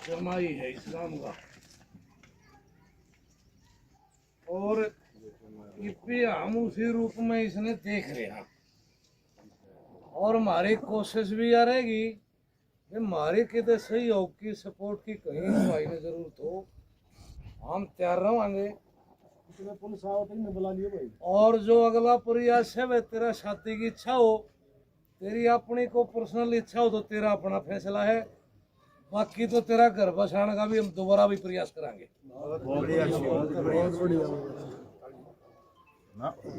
जमाई है इस काम का। और इपी हम उसी रूप में इसने देख रहे हैं और हमारी कोशिश भी आ रहेगी कि हमारी कितने सहयोग की सपोर्ट की कहीं भाई ने जरूरत हो हम तैयार रहेंगे। और जो अगला प्रयास है वह तेरा शादी की इच्छा हो, तेरी अपनी को पर्सनल इच्छा हो तो तेरा अपना फैसला है, बाकी तो तेरा घर बसाने का भी हम दोबारा भी प्रयास करेंगे।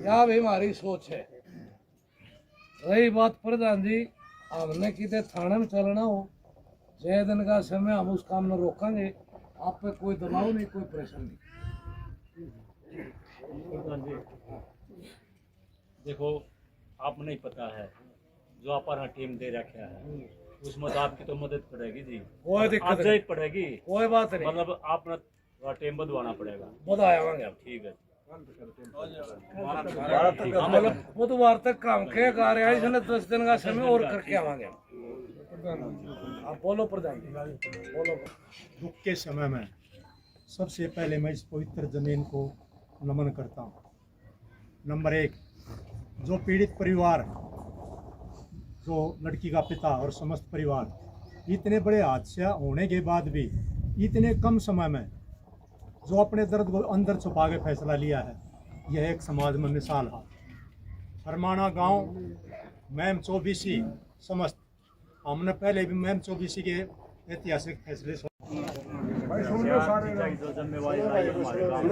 यह भी हमारी सोच है। रही बात प्रधान जी, हमने कितने थाने में चलना हो, जय दिन का समय हम उस काम में रोकेंगे। आप पे कोई दबाव नहीं, कोई प्रेशर नहीं। प्रधान जी देखो, आप नहीं पता है जो अपना टीम दे रखा है उसमें तो आपकी तो मदद पड़ेगी जी, कोई दिक्कत नहीं पड़ेगी, कोई बात नहीं, मतलब आपने टीम बढ़वाना पड़ेगा। बताएंगे ठीक है मतलब बुधवार तक काम के कार्य है, इसने 10 दिन का समय और करके आवांगे। आप बोलो प्रधान जी, बोलो। दुख के समय में सबसे पहले मैं इस पवित्र जमीन को नमन करता हूँ। नंबर 1, जो पीड़ित परिवार, जो लड़की का पिता और समस्त परिवार इतने बड़े हादसा होने के बाद भी इतने कम समय में जो अपने दर्द को अंदर छुपा के फैसला लिया है, यह एक समाज में मिसाल है। फरमाना गांव मैम 24 समस्त, हमने पहले भी मैम 24 के ऐतिहासिक फैसले जो जिम्मेवारी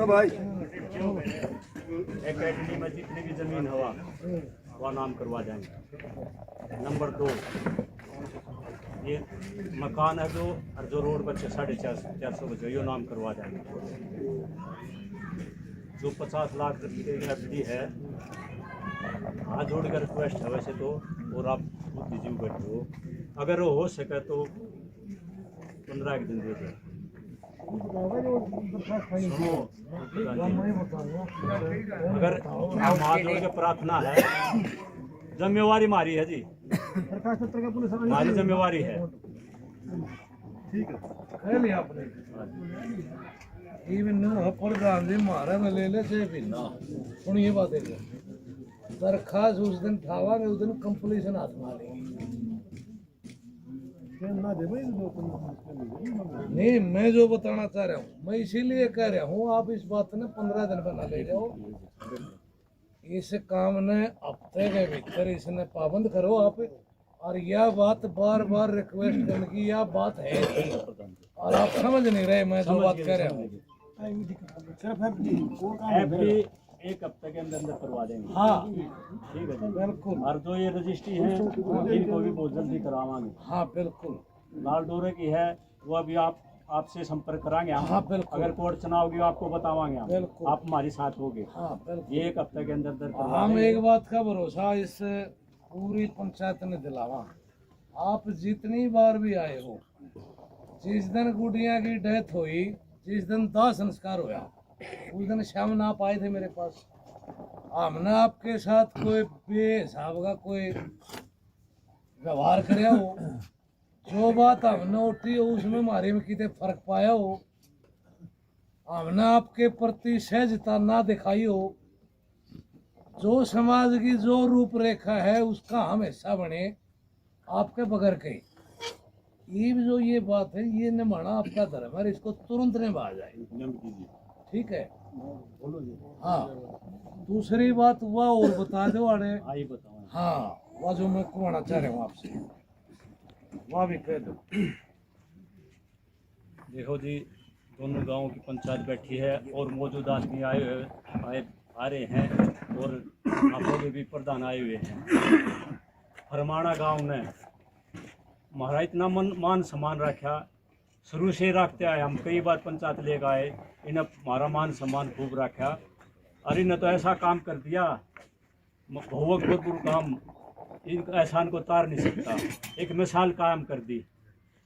भाई एकेडमी में जितनी भी जमीन हवा वह नाम करवा जाएंगे। नंबर 2, ये मकान है जो रोड पर 450 बचे यो नाम करवा जाएंगे। जो 50 लाख रुपये की एफडी है, हाथ जोड़कर रिक्वेस्ट है वैसे तो, और आप खुद दीजिए बैठे हो, अगर वो हो सके तो 15 दिन दे दें। अगर हाथ जोड़ के प्रार्थना है, जिम्मेवारी हमारी है जी, हमारी जिम्मेवारी है। ठीक है, कह लिया आपने। प्रधान जी मारा में ले ले से भी ना सुन, ये बात है दरखास्त उस दिन थावांगे, उस दिन कंप्लीशन हाथ मारेंगे। नहीं, मैं जो बताना चाह रहा हूँ, मैं इसीलिए कह रहा हूँ आप इस बात ने 15 दिन बना ले रहे हो। इस काम ने हफ्ते के भीतर इसने पाबंद करो आप। और यह बात बार बार रिक्वेस्ट करने की यह बात है और आप समझ नहीं रहे मैं जो बात कह रहा हूँ। एक हफ्ते के अंदर करवा देंगे। हाँ ठीक है बिल्कुल। और जो ये रजिस्ट्री है इनको भी बहुत जल्दी करवाएंगे। हाँ बिल्कुल। लाल डोरे की है वो अभी आपसे संपर्क कराएंगे हम। हाँ बिल्कुल। अगर कोर्ट चुनाव की आपको बतावाएंगे हम, बिल्कुल आप हमारे साथ होगे। हाँ बिल्कुल। ये एक हफ्ते के अंदर हम एक बात का भरोसा इस पूरी पंचायत ने दिलावा, आप जितनी बार भी आए हो, जिस दिन गुड़िया की डेथ हुई, जिस दिन दाह संस्कार हुआ, उस दिन शाम आप आए थे मेरे पास। हमने आपके साथ कोई बेहिसाब का कोई व्यवहार कराया हो, जो बात हमने उठी हो उसमें हमारे में कितने फर्क पाया हो, हमने आपके प्रति सहजता ना दिखाई हो, जो समाज की जो रूपरेखा है उसका हम हिस्सा बने आपके बगैर के। ये जो ये बात है ये निभाना आपका धर्म है, इसको तुरंत निभा जाए। ठीक है, हाँ। दूसरी बात वह और बता दो अरे, हाँ वह जो मैं कहना चाह रहा हूँ आपसे वह भी कह दो। देखो जी, दोनों गांवों की पंचायत बैठी है और मौजूदा आदमी आ रहे हैं और आप लोग भी प्रधान आए हुए हैं। फरमाना गांव ने हमारा इतना मान सम्मान रखा, शुरू से रखते आए, हम कई बार पंचायत ले गए, इन्हें हमारा मान सम्मान खूब रखा और इन्हें तो ऐसा काम कर दिया, बहुत बुरा काम, इन एहसान को तार नहीं सकता, एक मिसाल कायम कर दी।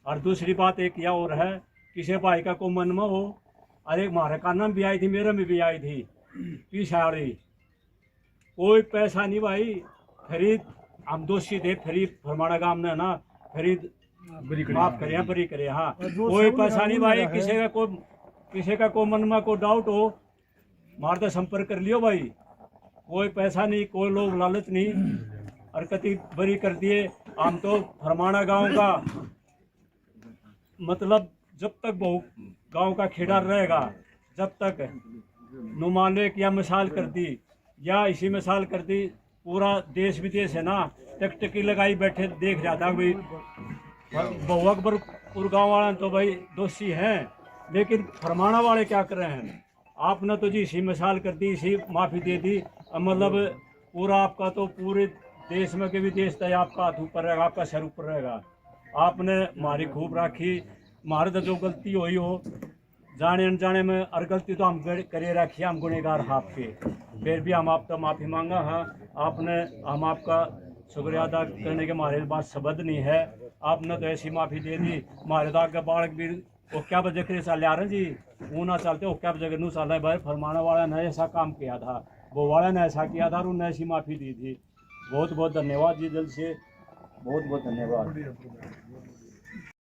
और दूसरी बात एक यह और है, किसी भाई का को मन में हो, अरे हमारे का नाम भी आई थी, मेरे में भी आई थी पिछाड़ी, कोई पैसा नहीं भाई, खरीद हम दोषी थे, खरीद फरमाना गांव ने ना खरीद माफ करें, बरी करें। हाँ, कोई पैसा नहीं भाई, किसी का कोई मन में कोई डाउट हो मार तो संपर्क कर लियो भाई। कोई पैसा नहीं, कोई लोग लालच नहीं, हरकती बरी कर दिए। हम तो फरमाना गांव का मतलब जब तक बहु गांव का खेड़ा रहेगा, जब तक नुमालिक या मिसाल कर दी या इसी मिसाल कर दी, पूरा देश विदेश है ना टकटकी लगाई बैठे देख जाता भाई। बहु अकबरपुर गाँव वाले तो भाई दोषी हैं, लेकिन फरमाना वाले क्या कर रहे हैं? आपने तो जी इसी मिसाल कर दी, इसी माफ़ी दे दी, मतलब पूरा आपका तो पूरे देश में के भी देश तय आपका हाथ ऊपर रहेगा, आपका सर ऊपर रहेगा। आपने हमारी खूब राखी, हमारे तो जो गलती हुई हो जाने अनजाने में, और गलती तो हम करे रखी, हम गुनहगार आपके, फिर भी हम आपका माफ़ी मांगा। हाँ, आपने हम आपका शुक्रिया अदा करने के हमारे पास शब्द नहीं है। आपने तो ऐसी माफ़ी दे दी, हमारे तो आगे बालक भी वो क्या वजह के चल आ रहे जी, वो ना चलते वो क्या वजह चल रहा है भाई। फरमाना वाला ने ऐसा काम किया था, वो वाला ने ऐसा किया था और उन्होंने ऐसी माफ़ी दी थी। बहुत बहुत धन्यवाद जी, दिल से बहुत बहुत धन्यवाद।